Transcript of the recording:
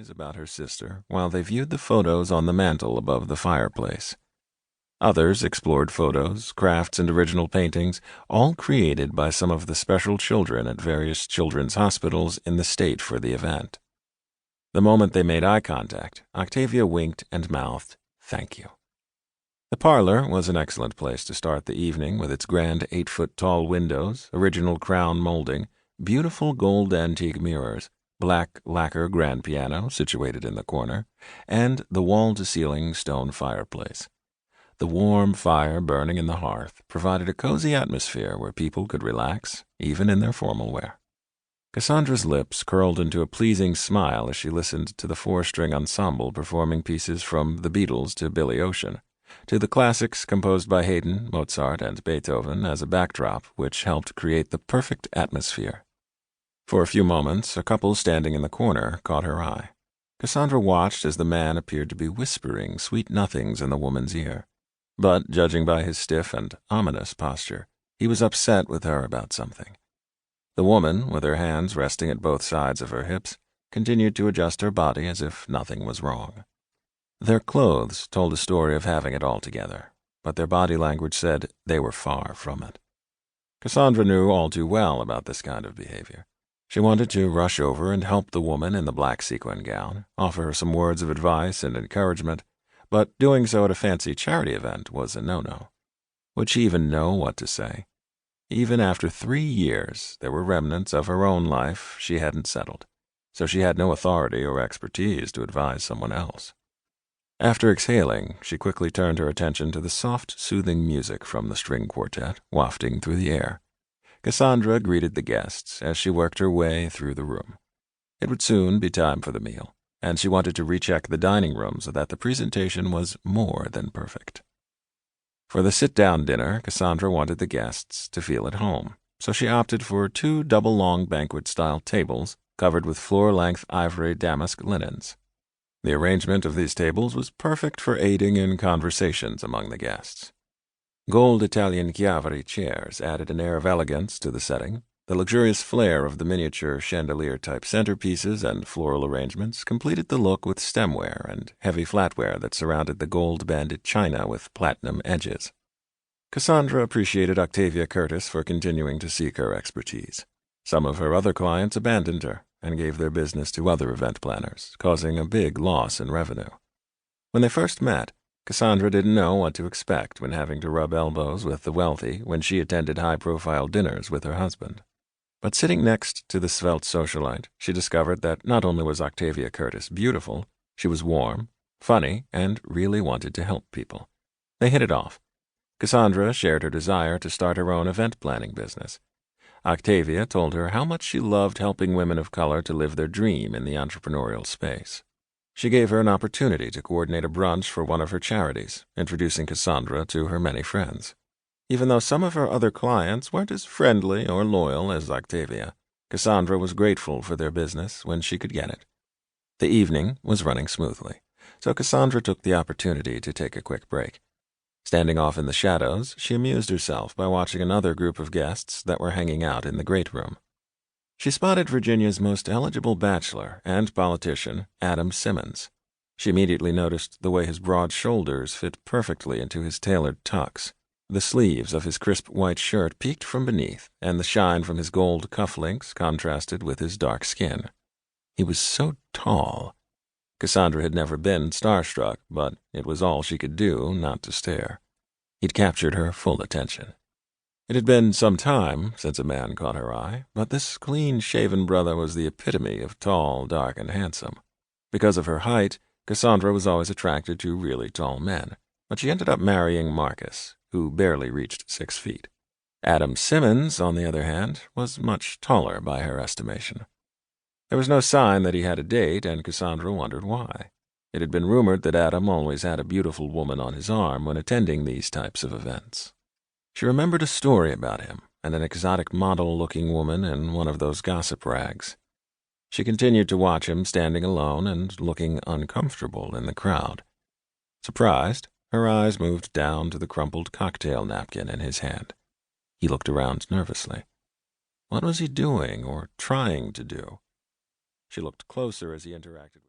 memories about her sister while they viewed the photos on the mantel above the fireplace. Others explored photos, crafts, and original paintings, all created by some of the special children at various children's hospitals in the state for the event. The moment they made eye contact, Octavia winked and mouthed, "Thank you." The parlor was an excellent place to start the evening with its grand 8-foot-tall windows, original crown molding, beautiful gold antique mirrors, black lacquer grand piano situated in the corner, and the wall-to-ceiling stone fireplace. The warm fire burning in the hearth provided a cozy atmosphere where people could relax, even in their formal wear. Cassaundra's lips curled into a pleasing smile as she listened to the 4-string ensemble performing pieces from the Beatles to Billy Ocean, to the classics composed by Haydn, Mozart, and Beethoven as a backdrop which helped create the perfect atmosphere. For a few moments, a couple standing in the corner caught her eye. Cassaundra watched as the man appeared to be whispering sweet nothings in the woman's ear. But, judging by his stiff and ominous posture, he was upset with her about something. The woman, with her hands resting at both sides of her hips, continued to adjust her body as if nothing was wrong. Their clothes told a story of having it all together, but their body language said they were far from it. Cassaundra knew all too well about this kind of behavior. She wanted to rush over and help the woman in the black sequin gown, offer her some words of advice and encouragement, but doing so at a fancy charity event was a no-no. Would she even know what to say? Even after 3 years, there were remnants of her own life she hadn't settled, so she had no authority or expertise to advise someone else. After exhaling, she quickly turned her attention to the soft, soothing music from the string quartet wafting through the air. Cassaundra greeted the guests as she worked her way through the room. It would soon be time for the meal, and she wanted to recheck the dining room so that the presentation was more than perfect. For the sit-down dinner, Cassaundra wanted the guests to feel at home, so she opted for 2 double-long banquet-style tables covered with floor-length ivory damask linens. The arrangement of these tables was perfect for aiding in conversations among the guests. Gold Italian Chiavari chairs added an air of elegance to the setting. The luxurious flair of the miniature chandelier-type centerpieces and floral arrangements completed the look with stemware and heavy flatware that surrounded the gold-banded china with platinum edges. Cassaundra appreciated Octavia Curtis for continuing to seek her expertise. Some of her other clients abandoned her and gave their business to other event planners, causing a big loss in revenue. When they first met, Cassaundra didn't know what to expect when having to rub elbows with the wealthy when she attended high-profile dinners with her husband. But sitting next to the svelte socialite, she discovered that not only was Octavia Curtis beautiful, she was warm, funny, and really wanted to help people. They hit it off. Cassaundra shared her desire to start her own event planning business. Octavia told her how much she loved helping women of color to live their dream in the entrepreneurial space. She gave her an opportunity to coordinate a brunch for one of her charities, introducing Cassaundra to her many friends. Even though some of her other clients weren't as friendly or loyal as Octavia, Cassaundra was grateful for their business when she could get it. The evening was running smoothly, so Cassaundra took the opportunity to take a quick break. Standing off in the shadows, she amused herself by watching another group of guests that were hanging out in the great room. She spotted Virginia's most eligible bachelor and politician, Adam Simmons. She immediately noticed the way his broad shoulders fit perfectly into his tailored tux. The sleeves of his crisp white shirt peeked from beneath, and the shine from his gold cufflinks contrasted with his dark skin. He was so tall. Cassaundra had never been starstruck, but it was all she could do not to stare. He'd captured her full attention. It had been some time since a man caught her eye, but this clean-shaven brother was the epitome of tall, dark, and handsome. Because of her height, Cassaundra was always attracted to really tall men, but she ended up marrying Marcus, who barely reached 6 feet. Adam Simmons, on the other hand, was much taller by her estimation. There was no sign that he had a date, and Cassaundra wondered why. It had been rumored that Adam always had a beautiful woman on his arm when attending these types of events. She remembered a story about him and an exotic model-looking woman in one of those gossip rags. She continued to watch him standing alone and looking uncomfortable in the crowd. Surprised, her eyes moved down to the crumpled cocktail napkin in his hand. He looked around nervously. What was he doing or trying to do? She looked closer as he interacted with